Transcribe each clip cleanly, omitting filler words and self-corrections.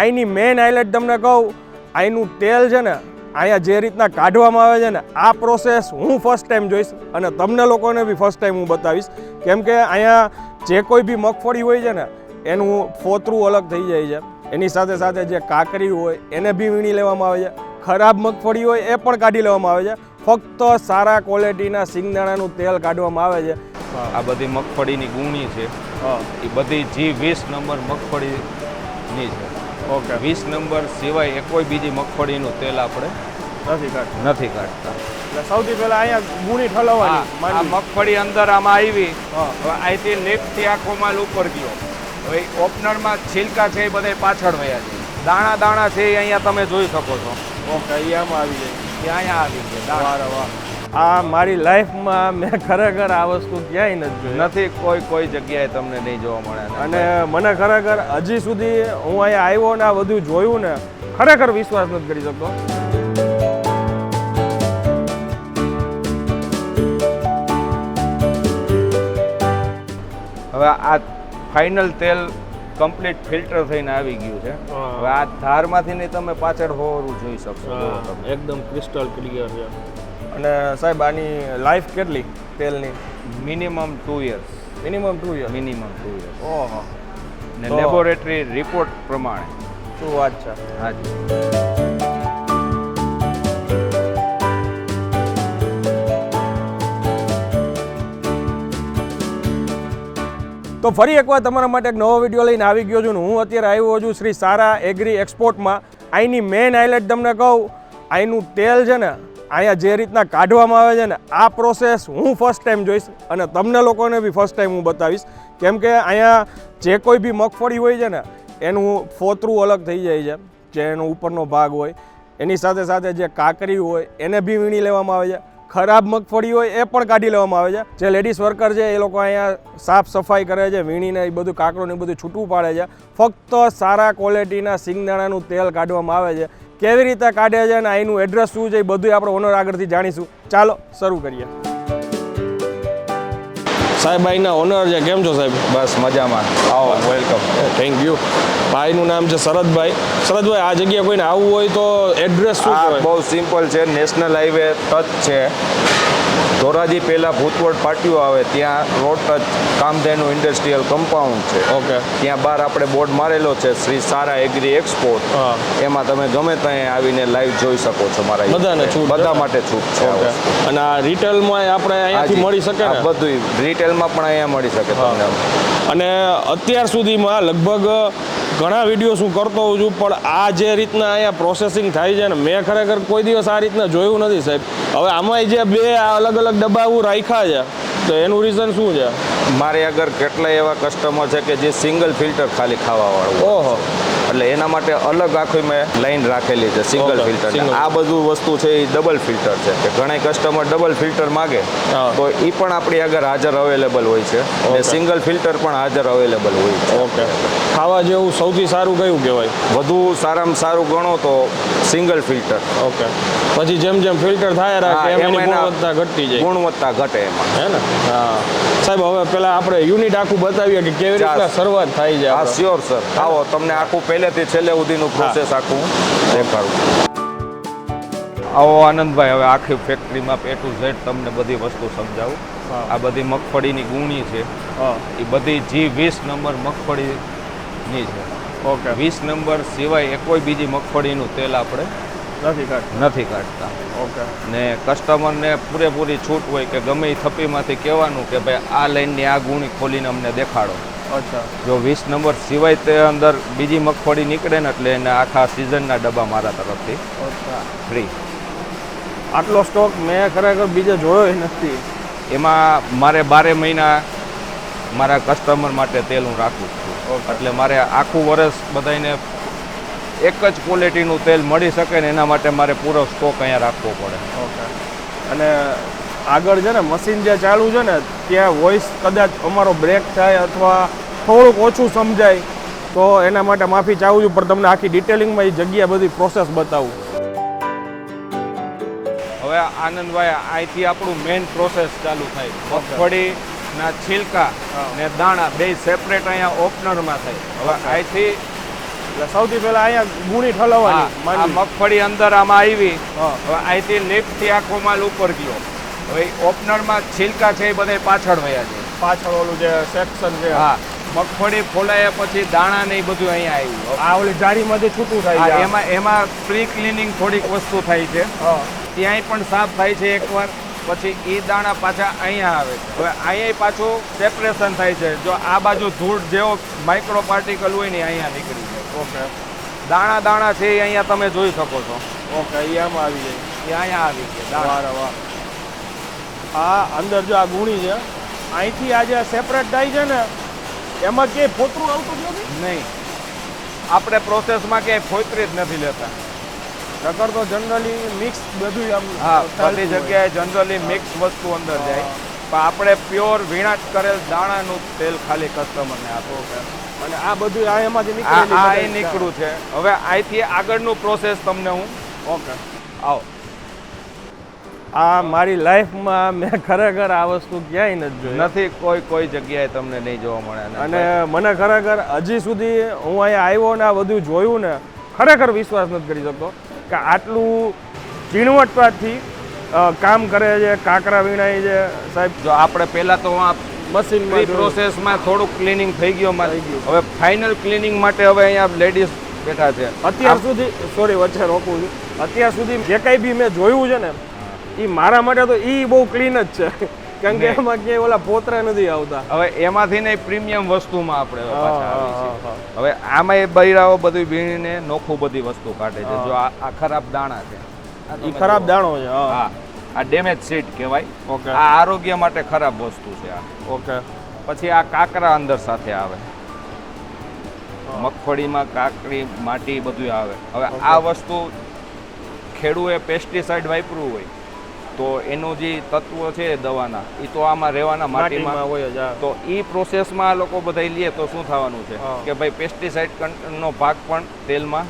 અહીંની main highlight તમને કહું, અહીંનું તેલ છે ને અહીંયા જે રીતના કાઢવામાં આવે છે ને, આ પ્રોસેસ હું ફર્સ્ટ ટાઈમ જોઈશ અને તમને લોકોને બી ફર્સ્ટ ટાઈમ હું બતાવીશ. કેમ કે અહીંયા જે કોઈ બી મગફળી હોય છે ને એનું ફોતરું અલગ થઈ જાય છે, એની સાથે સાથે જે કાકરી હોય એને બી વીણી લેવામાં આવે છે, ખરાબ મગફળી હોય એ પણ કાઢી લેવામાં આવે છે. ફક્ત સારા ક્વોલિટીના સિંગદાણાનું તેલ કાઢવામાં આવે છે. આ બધી મગફળીની ગુણી છે, એ બધી G20 નંબર મગફળીની છે. ઓકે, 20 નંબર સિવાય કોઈ બીજી મગફળીનું તેલ આપણે નથી કાઢતા. એટલે સૌથી પહેલા અહીંયા ગુણી ઠલવવાની. આ મગફળી અંદર આમાં આવી, હવે અહીંથી લિફ્ટથી આખો માલ ઉપર ગયો. હવે ઓપનરમાં છિલકા છે એ બધા પાછળ વયા છે, દાણા દાણા છે એ અહીંયા તમે જોઈ શકો છો. ઓકે, અહીંયામાં આવી જાય, અહીંયા આવી ગયા. વાહ. આ મારી લાઈફમાં મેં ખરેખર આ વસ્તુ ક્યાંય નથી કોઈ જગ્યાએ તમને નહીં જોવા મળે. અને મને ખરેખર હજી સુધી હું અહીંયા આવ્યો ને આ બધું જોયું ને, ખરેખર વિશ્વાસ નથી કરી શકતો. હવે આ ફાઇનલ તેલ કમ્પ્લીટ ફિલ્ટર થઈને આવી ગયું છે. હવે આ ધારમાંથી નહીં તમે પાછળ હોરું જોઈ શકશો, એકદમ ક્રિસ્ટલ ક્લિયર છે. અને સાહેબ આની લાઈફ કેટલી તેલની? Minimum 2 years. Minimum 2 years. ઓહો. ને લેબોરેટરી રિપોર્ટ પ્રમાણે. શું વાત છે? હાજી. તો ફરી એકવાર તમારા માટે એક નવો વિડીયો લઈને આવી ગયો છું ને હું અત્યારે આવ્યો છું શ્રી સારા એગ્રી એક્સપોર્ટમાં. અહીંની મેઇન હાઇલાઇટ તમને કહું, અહીંનું તેલ છે ને અહીંયા જે રીતના કાઢવામાં આવે છે ને, આ પ્રોસેસ હું ફર્સ્ટ ટાઈમ જોઈશ અને તમને લોકોને બી ફર્સ્ટ ટાઈમ હું બતાવીશ. કેમ કે અહીંયા જે કોઈ બી મગફળી હોય છે ને એનું ફોતરું અલગ થઈ જાય છે, જે એનો ઉપરનો ભાગ હોય, એની સાથે સાથે જે કાકરી હોય એને બી વીણી લેવામાં આવે છે, ખરાબ મગફળી હોય એ પણ કાઢી લેવામાં આવે છે. જે લેડીઝ વર્કર છે એ લોકો અહીંયા સાફ સફાઈ કરે છે, વીણીને એ બધું કાકરું ને બધું છૂટું પાડે છે. ફક્ત સારા ક્વોલિટીના સિંગદાણાનું તેલ કાઢવામાં આવે છે. કેવી રીતે કાઢે છે અને અહીંનું એડ્રેસ શું છે એ બધું આપણે ઓનર આગળથી જાણીશું. ચાલો શરૂ કરીએ. સાહેબ અહીંના ઓનર છે, કેમ છો સાહેબ? બસ મજામાં. આવો, વેલકમ. Thank you. ભાઈનું નામ છે શરદભાઈ. શરદભાઈ, આ જગ્યાએ કોઈને આવવું હોય તો એડ્રેસ શું છે? બહુ સિમ્પલ છે, નેશનલ હાઈવે ટચ છે. ધોરાજી પહેલા ભૂતવડ પાટિયું આવે ત્યાં road touch Kamdhenu industrial compound છે. ઓકે, ત્યાં બહાર આપણે બોર્ડ મારેલો છે શ્રી સારા એગ્રી એક્સપોર્ટ. એમાં તમે ગમે ત્યાં આવીને લાઈવ જોઈ શકો છો. મારા બધાને છૂટ, બધા માટે છૂટ છે. અને આ રિટેલમાં આપણે અહીંયાથી મળી શકે ને? બધું રિટેલમાં પણ અહીંયા મળી શકે તમને. અને અત્યાર સુધીમાં લગભગ ઘણા વિડીયો હું કરતો હોઉં છું, પણ આ જે રીતના અહીંયા પ્રોસેસિંગ થાય છે ને, મેં ખરેખર કોઈ દિવસ આ રીતના જોયું નથી સાહેબ. હવે આમાં જે બે અલગ અલગ ડબ્બા રાખ્યા છે તો એનું રીઝન શું છે? મારે આગળ કેટલાય એવા કસ્ટમર છે કે જે સિંગલ ફિલ્ટર ખાલી ખાવાવાળું. ઓહો. એટલે એના માટે અલગ આખી મેં લાઈન રાખેલી છે સિંગલ ફિલ્ટર. આ બધું વસ્તુ છે એ ડબલ ફિલ્ટર છે, કે ઘણા કસ્ટમર ડબલ ફિલ્ટર માગે તો એ પણ આપણી આગળ હાજર અવેલેબલ હોય છે, અને સિંગલ ફિલ્ટર પણ હાજર અવેલેબલ હોય છે. ઓકે. ખાવા જેવું સૌથી સારું કયું કહેવાય? વધુ સારામાં સારું ગણો તો સિંગલ ફિલ્ટર. ઓકે. પછી જેમ જેમ ફિલ્ટર થાય રાખે એમ એની ગુણવત્તા ઘટતી જાય. ગુણવત્તા ઘટે એમાં, હે ને? હા સાહેબ, હવે પેલા આપણે યુનિટ આખું બતાવીએ કે કેવી રીતે શરૂઆત થાય છે. હા શ્યોર સર, આવો તમને આખું પહેલેથી છેલ્લે સુધીનું પ્રોસેસ આખું દેખાડું. આવો આનંદભાઈ, હવે આખી ફેક્ટરીમાં A to Z તમને બધી વસ્તુ સમજાવું. આ બધી મગફળીની ગુણી છે, એ બધી G20 નંબર મગફળીની છે. ઓકે. 20 નંબર સિવાય કોઈ બીજી મગફળીનું તેલ આપણે નથી કાઢતા. ઓકે. ને કસ્ટમરને પૂરેપૂરી છૂટ હોય કે ગમે એ થપ્પીમાંથી કહેવાનું કે ભાઈ આ લાઈનની આ ગુણી ખોલીને અમને દેખાડો. અચ્છા. જો 20 નંબર સિવાય તે અંદર બીજી મગફળી નીકળે ને એટલે એને આખા સિઝનના ડબ્બા મારા તરફથી ફ્રી. આટલો સ્ટોક મેં ખરેખર બીજે જોયો નથી. એમાં મારે 12 મહિના મારા કસ્ટમર માટે તેલ હું રાખું છું. એટલે મારે આખું વર્ષ બધાને એક જ ક્વોલિટીનું તેલ મળી શકે ને એના માટે મારે પૂરો સ્ટોક અહીંયા રાખવો પડે. ઓકે. અને આગળ છે ને મશીન જે ચાલુ છે ને ત્યાં વોઇસ કદાચ અમારો બ્રેક થાય અથવા થોડુંક ઓછું સમજાય તો એના માટે માફી ચાહું છું, પણ તમને આખી ડિટેલિંગમાં એ જગ્યા બધી પ્રોસેસ બતાવું. હવે આનંદભાઈ, અહીંથી આપણું મેઇન પ્રોસેસ ચાલુ થાય. મગફળીના છિલકા ને દાણા બે સેપરેટ અહીંયા ઓપનરમાં થાય. હવે અહીંથી એટલે સૌથી પહેલા અહીંયા ગુણી ઠલવવાની આ મગફળી અંદર આમાં આવી. હા. હવે અહીંથી લિફ્ટથી આખો માલ ઉપર ગયો. હવે ઓપનરમાં છિલકા છે એ બધા પાછળ વયા છે. પાછળ ઓલું જે સેક્શન છે. હા, મગફળી ફોલાયા પછી દાણા ને એ બધું અહીંયા આવ્યું. આ ઓલી જાળીમાંથી છૂટું થાય છે. એમાં પ્રી ક્લિનિંગ થોડીક વસ્તુ થાય છે. હા. ત્યાંય પણ સાફ થાય છે એકવાર. પછી એ દાણા પાછા અહીંયા આવે છે. હવે અહીંયા પાછું સેપરેશન થાય છે. જો આ બાજુ ધૂળ જેવો માઇક્રો પાર્ટિકલ હોય ને અહીંયા નીકળી જાય. ઓકે. દાણા દાણા છે એ અહીંયા તમે જોઈ શકો છો. ઓકે, એ આમાં આવી જાય. એ અહીંયા આવી ગયા દાણા. વાહ. આ અંદર જો આ ગુણી છે, અહીંથી આ જે સેપરેટ થાય છે ને એમાં ક્યાંય ફોતરું આવતું નથી? નહીં, આપણે પ્રોસેસમાં ક્યાંય ફોતરી જ નથી લેતા. નકર તો જનરલી મિક્સ બધું આમ. હા, બધી જગ્યાએ જનરલી મિક્સ વસ્તુ અંદર જાય. પણ આપણે પ્યોર વીણાટ કરેલ દાણાનું તેલ ખાલી કસ્ટમરને આપો. અને આ બધું આ એમાંથી નીકળ્યું છે. હવે અહીંથી આગળનું પ્રોસેસ તમને હું. ઓકે, આવો. આ મારી લાઈફમાં મેં ખરેખર આ વસ્તુ ક્યાંય નથી જોઈ. નથી, કોઈ જગ્યાએ તમને નહીં જોવા મળે. અને મને ખરેખર હજી સુધી હું અહીંયા આવ્યો ને આ બધું જોયું ને ખરેખર વિશ્વાસ નથી કરી શકતો કે આટલું ઝીણવટથી કામ કરે છે. કાંકરા વીણાય છે સાહેબ. જો આપણે પહેલા તો મશીનમાં પ્રોસેસમાં થોડુંક ક્લિનિંગ થઈ ગયું. હવે ફાઇનલ ક્લિનિંગ માટે હવે અહીંયા લેડીઝ બેઠા છે. અત્યાર સુધી સોરી વચ્ચે રોકું છું, અત્યાર સુધી જે કંઈ બી મેં જોયું છે ને એ મારા માટે તો એ બહુ ક્લીન જ છે. કારણ કે એમાં ક્યાંય ઓલા પોતરા નથી આવતા. હવે એમાંથી ને પ્રીમિયમ વસ્તુમાં આપણે પાછા આવી છે. હવે આમાં એ બૈરાઓ બધું વીણીને નોખું બધી વસ્તુ કાઢે છે. જો આ ખરાબ દાણા છે, એ ખરાબ દાણો છે. હા, આ ડેમેજ સીડ કહેવાય. ઓકે. આ આરોગ્ય માટે ખરાબ વસ્તુ છે આ. ઓકે. પછી આ કાકરા અંદર સાથે આવે. મગફળીમાં કાકડી માટી બધું આવે. હવે આ વસ્તુ ખેડૂએ પેસ્ટિસાઇડ વાપરવું હોય તો એનું જે તત્વો છે દવાના એ તો આમાં રહેવાના, માટીમાં હોય જ. તો એ પ્રોસેસમાં આ લોકો બધા લે તો શું થવાનું છે કે ભાઈ પેસ્ટિસાઇડ નો ભાગ પણ તેલમાં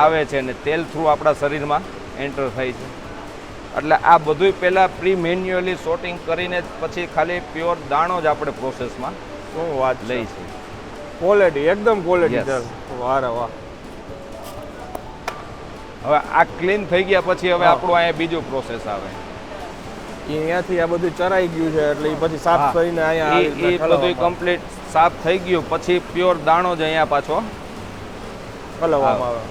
આવે છે અને તેલ થ્રુ આપણા શરીરમાં એન્ટર થાય છે. એટલે આ બધું પહેલાં પ્રી મેન્યુઅલી સોર્ટિંગ કરીને પછી ખાલી પ્યોર દાણો જ આપણે પ્રોસેસમાં શું વાત લઈ છે. ક્વોલિટી એકદમ ક્વોલિટી. વાહ વાહ. હવે આ ક્લીન થઈ ગયા પછી હવે આપણું અહીંયા બીજું પ્રોસેસ આવે. અહીંયાથી આ બધું ચરાઈ ગયું છે એટલે એ પછી સાફ કરીને અહીંયા એ બધું કમ્પ્લીટ સાફ થઈ ગયું પછી પ્યોર દાણો જ અહીંયા પાછો હલવામાં આવે.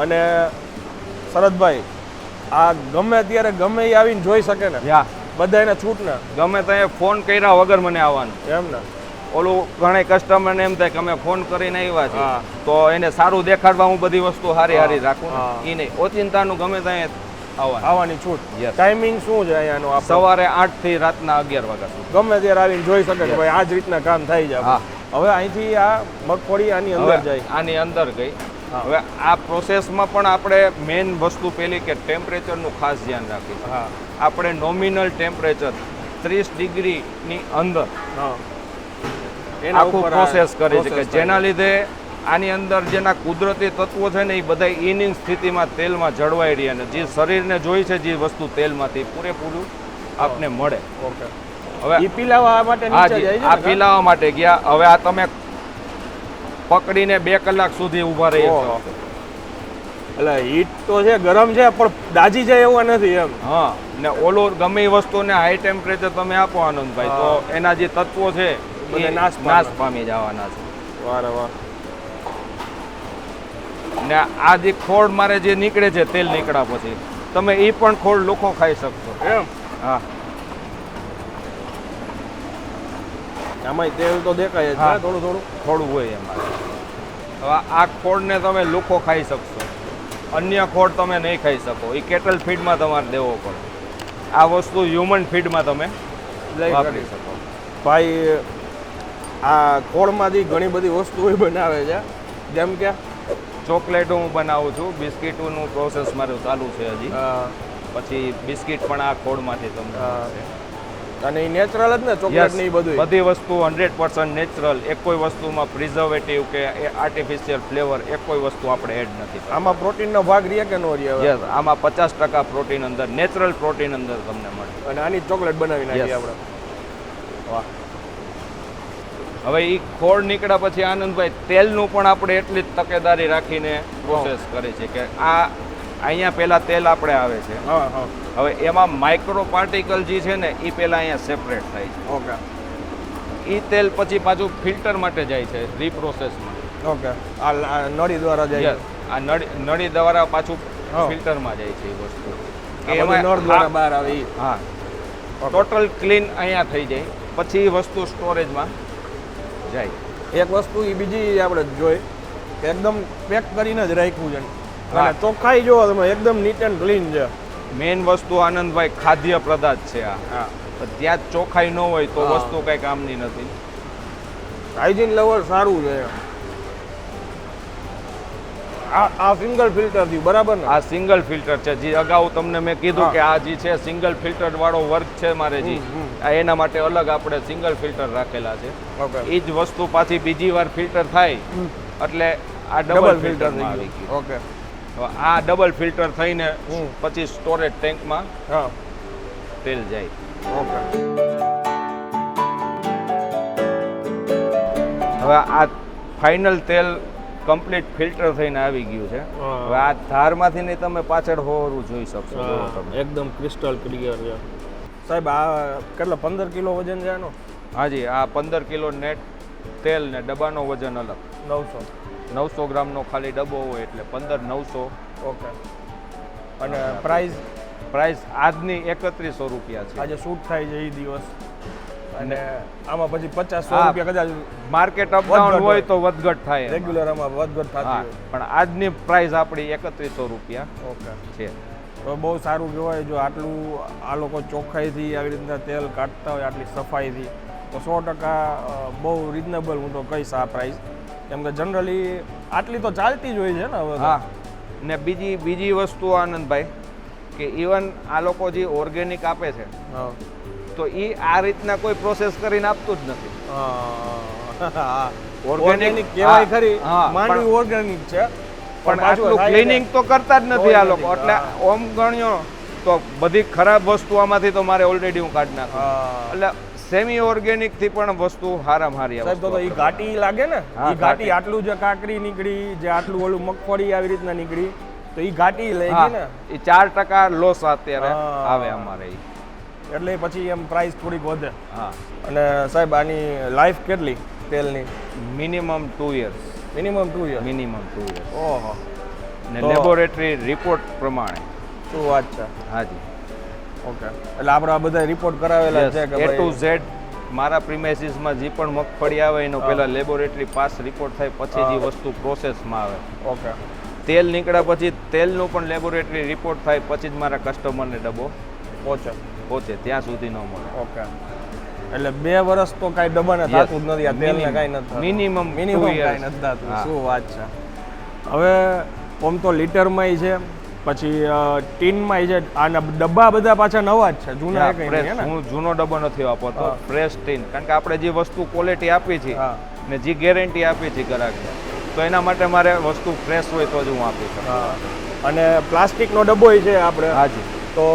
અને શરદભાઈ આ ગમે ત્યારે ગમે એ આવીને જોઈ શકે ને? બધા એને છૂટ ને ગમે ત્યાં ફોન કર્યા વગર મને આવવાનું. એમ ને? ઓલું ઘણા કસ્ટમરને એમ થાય કે અમે ફોન કરીને આવ્યા છીએ તો એને સારું દેખાડવા હું બધી વસ્તુ હારી રાખું. એ નહીં, ઓચિંતાનું ગમે ત્યાં આવવાની છૂટ. ટાઈમિંગ શું છે અહીંયાનો? સવારે 8 થી રાતના 11 વાગ્યા સુધી ગમે ત્યારે આવીને જોઈ શકે કે ભાઈ આ જ રીતના કામ થઈ જાય. હવે અહીંથી આ મગફળી આની અંદર જાય. આની અંદર ગઈ. હવે આ પ્રોસેસમાં પણ આપણે મેઇન વસ્તુ પેલી કે ટેમ્પરેચરનું ખાસ ધ્યાન રાખીએ. આપણે નોમિનલ ટેમ્પરેચર 30 ડિગ્રીની અંદર આખું પ્રોસેસ કરી છે કે જેના લીધે આની અંદર જેના કુદરતી તત્વો છે ને એ બધા ઇનિંગ સ્થિતિમાં તેલમાં જળવાઈ રહ્યા ને જે શરીરને જોઈ છે જે વસ્તુ તેલમાંથી પૂરેપૂરું આપને મળે. હવે પીલાવા માટે આ પીલાવા માટે ગયા. હવે આ તમે પકડીને 2 કલાક સુધી ઊભા રહી છો. એટલે હીટ તો છે, ગરમ છે પણ દાજી જાય એવું નથી એમ. હા, ને ઓલું ગમે એ વસ્તુને હાઈ ટેમ્પરેચર તમે આપો આનંદભાઈ તો એના જે તત્વો છે એ નાશ પામી જવાના છે. વાહ વાહ. ને આ જે ખોળ મારે જે નીકળે છે તેલ નીકળ્યા પછી તમે એ પણ ખોળ લોકો ખાઈ શકશો એમ? હા, આમાં તેલ તો દેખાય છે થોડું થોડું હોય એમાં. હવે આ ખોળને તમે લોકો ખાઈ શકશો, અન્ય ખોળ તમે નહીં ખાઈ શકો. એ કેટલ ફીડમાં તમારે દેવો પડે. આ વસ્તુ હ્યુમન ફીડમાં તમે વાપરી શકો. ભાઈ આ ખોળમાંથી ઘણી બધી વસ્તુઓ બનાવે છે, જેમ કે ચોકલેટો હું બનાવું છું, બિસ્કીટોનું પ્રોસેસ મારું ચાલુ છે હજી. પછી બિસ્કીટ પણ આ ખોળમાંથી તમને. અને એ નેચરલ જ ને ચોકલેટ ને બધું? બધી વસ્તુ 100% નેચરલ. એક કોઈ વસ્તુમાં પ્રિઝર્વેટિવ કે આર્ટિફિશિયલ ફ્લેવર એક કોઈ વસ્તુ આપણે એડ નથી. આમાં પ્રોટીનનો ભાગ રહે કે ન રહે? યસ, આમાં 50% પ્રોટીન અંદર, નેચરલ પ્રોટીન અંદર તમને મળે. અને આની ચોકલેટ બનાવી નાખી આપણે. વાહ. હવે એ ખોળ નીકળ્યા પછી આનંદભાઈ તેલનું પણ આપણે એટલી જ તકેદારી રાખીને પ્રોસેસ કરી છે કે આ અહીંયા પહેલાં તેલ આપણે આવે છે. હવે એમાં માઇક્રો પાર્ટિકલ જે છે ને એ પહેલાં અહીંયા સેપરેટ થાય છે. ઓકે. એ તેલ પછી પાછું ફિલ્ટર માટે જાય છે રીપ્રોસેસમાં. ઓકે. આ નળી દ્વારા જાય. આ નળી દ્વારા પાછું ફિલ્ટરમાં જાય છે એ વસ્તુ. કે એમાં નળ દ્વારા બહાર આવે. હા, ટોટલ ક્લીન અહીંયા થઈ જાય પછી વસ્તુ સ્ટોરેજમાં જાય. એક વસ્તુ એ બીજી આપણે જોઈ કે એકદમ પેક કરીને જ રાખ્યું છે અને ચોખ્ખાઈ જોવો તમે એકદમ નીટ એન્ડ ક્લીન છે. મેઇન વસ્તુ આનંદભાઈ ખાદ્ય પદાર્થ છે આ. ત્યાં જ ચોખ્ખાઈ ન હોય તો વસ્તુ કઈ કામની નથી. હાઇજીન લેવલ સારું છે. આ સિંગલ ફિલ્ટર થી બરાબર ને? આ સિંગલ ફિલ્ટર છે. જે અગાઉ તમને મેં કીધું કે આ જે છે સિંગલ ફિલ્ટર વાળો વર્ક છે મારે જી, એના માટે અલગ આપણે સિંગલ ફિલ્ટર રાખેલા છે. એ જ વસ્તુ પાછી બીજી વાર ફિલ્ટર થાય એટલે આ ડબલ ફિલ્ટર આવી ગયું. ઓકે. આ ડબલ ફિલ્ટર થઈને પછી સ્ટોરેજ ટેન્કમાં તેલ જાય. ઓકે. હવે આ ફાઇનલ તેલ કમ્પ્લીટ ફિલ્ટર થઈને આવી ગયું છે. હવે આ ધારમાંથી નહીં તમે પાછળ હોરું જોઈ શકશો. એકદમ ક્રિસ્ટલ ક્લિયર છે. સાહેબ આ કેટલા 15 કિલો વજન છે આનો? હાજી, આ 15 કિલો નેટ તેલ ને ડબ્બાનો વજન અલગ. 900 ગ્રામનો ખાલી ડબ્બો હોય એટલે 15,900. ઓકે. અને પ્રાઇસ આજની 3100 રૂપિયા છે. આજે શૂટ થાય છે એ દિવસ અને આમાં પછી 50-100 રૂપિયા કદાચ માર્કેટ અપડાઉન હોય તો વધઘટ થાય. રેગ્યુલર આમાં વધઘટ થતી હોય પણ આજની પ્રાઇસ આપણી 3100 રૂપિયા ઓકે છે. તો બહુ સારું કહેવાય જો આટલું આ લોકો ચોખ્ખાઈથી આવી રીતના તેલ કાઢતા હોય આટલી સફાઈથી તો 100% બહુ રિઝનેબલ હું તો કહીશ આ પ્રાઇસ. કેમ કે જનરલી આટલી તો ચાલતી જ હોય છે ને હવે. હા. ને બીજી વસ્તુ આનંદભાઈ કે ઇવન આ લોકો જે ઓર્ગેનિક આપે છે તો એ આ રીતના કોઈ પ્રોસેસ કરીને આપતું જ નથી. ઓર્ગેનિક કહેવાય ખરી, માંડવી ઓર્ગેનિક છે પણ આટલું ક્લીનિંગ તો કરતા જ નથી આ લોકો. એટલે ઓમ ગણ્યો તો બધી ખરાબ વસ્તુ આમાંથી તો મારે ઓલરેડી હું કાઢી નાખું. એટલે સેમી ઓર્ગેનિક થી પણ વસ્તુ હારામાં હારી આવે. તો એ ઘાટી લાગે ને, એ ઘાટી આટલું જે કાકરી નીકળી, જે આટલું ઓલું મગફળી આવી રીતના નીકળી તો એ ઘાટી લઈ ગઈ ને. એ 4% લોસ અત્યારે આવે અમારે. એટલે પછી એમ પ્રાઇસ થોડીક વધે. હા. અને સાહેબ આની લાઈફ કેટલી તેલની? Minimum 2 years. Minimum 2 years. ઓહો. ને લેબોરેટરી રિપોર્ટ પ્રમાણે. શું વાત છે? હાજી. ઓકે. એટલે આપણે આ બધા રિપોર્ટ કરાવેલા છે કે A to Z મારા પ્રીમાઇસીસમાં જે પણ મગફળી આવે એનો પહેલા લેબોરેટરી પાસ રિપોર્ટ થાય પછી જે વસ્તુ પ્રોસેસમાં આવે. ઓકે. તેલ નીકળ્યા પછી તેલનું પણ લેબોરેટરી રિપોર્ટ થાય પછી જ મારા કસ્ટમરને ડબ્બો પહોંચે ત્યાં સુધી ન મળે. ઓકે. એટલે 2 વર્ષ તો કાંઈ ડબ્બાને થતું જ નથી. આ તેલને કાંઈ નથી. મિનિમમ કાંઈ નથી થતું. શું વાત છે. હવે ઓમ તો લીટરમાંય છે પછી ટીનમાં છે. આના ડબ્બા બધા પાછા નવા જ છે, જૂના કંઈ નહીં. હું જૂનો ડબ્બો નથી વાપરતો, ફ્રેશ ટીન. કારણ કે આપણે જે વસ્તુ ક્વોલિટી આપી છે ને જે ગેરંટી આપી છે ગ્રાહકને તો એના માટે મારે વસ્તુ ફ્રેશ હોય તો જ હું આપી શકું. અને પ્લાસ્ટિકનો ડબ્બો છે આપણે. હાજી. તો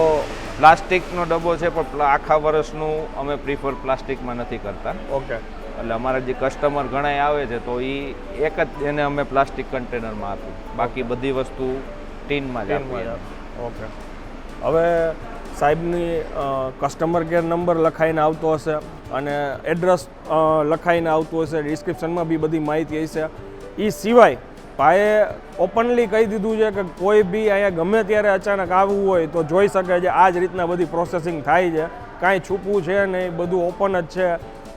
પ્લાસ્ટિકનો ડબ્બો છે પણ આખા વર્ષનું અમે પ્રિફર પ્લાસ્ટિકમાં નથી કરતા. ઓકે. એટલે અમારા જે કસ્ટમર ઘણા આવે છે તો એ એક જ એને અમે પ્લાસ્ટિક કન્ટેનરમાં આપી, બાકી બધી વસ્તુ ટીનમાં જ આપીએ. ઓકે. હવે સાહેબની કસ્ટમર કેર નંબર લખાઈને આવતો હશે અને એડ્રેસ લખાઈને આવતું હશે, ડિસ્ક્રિપ્શનમાં બી બધી માહિતી હશે. એ સિવાય ભાઈએ ઓપનલી કહી દીધું છે કે કોઈ બી અહીંયા ગમે ત્યારે અચાનક આવવું હોય તો જોઈ શકે છે આ જ રીતના બધી પ્રોસેસિંગ થાય છે. કાંઈ છૂપવું છે નહીં, બધું ઓપન જ છે.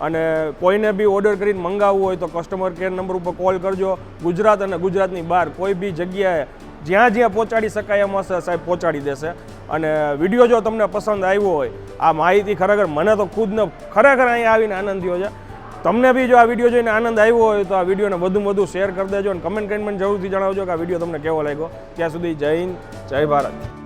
અને કોઈને બી ઓર્ડર કરીને મંગાવવું હોય તો કસ્ટમર કેર નંબર ઉપર કોલ કરજો. ગુજરાત અને ગુજરાતની બહાર કોઈ બી જગ્યાએ જ્યાં પહોંચાડી શકાય એમ હશે સાહેબ પહોંચાડી દેશે. અને વિડીયો જો તમને પસંદ આવ્યો હોય, આ માહિતી ખરેખર મને તો ખુદને ખરેખર અહીંયા આવીને આનંદ થયો છે. તમને બી જો આ વિડીયો જોઈને આનંદ આવ્યો હોય તો આ વિડીયોને વધુ શેર કરી દેજો અને કમેન્ટ કરીને મને જરૂરથી જણાવજો કે આ વિડીયો તમને કેવો લાગ્યો. ત્યાં સુધી જય હિન્દ, જય ભારત.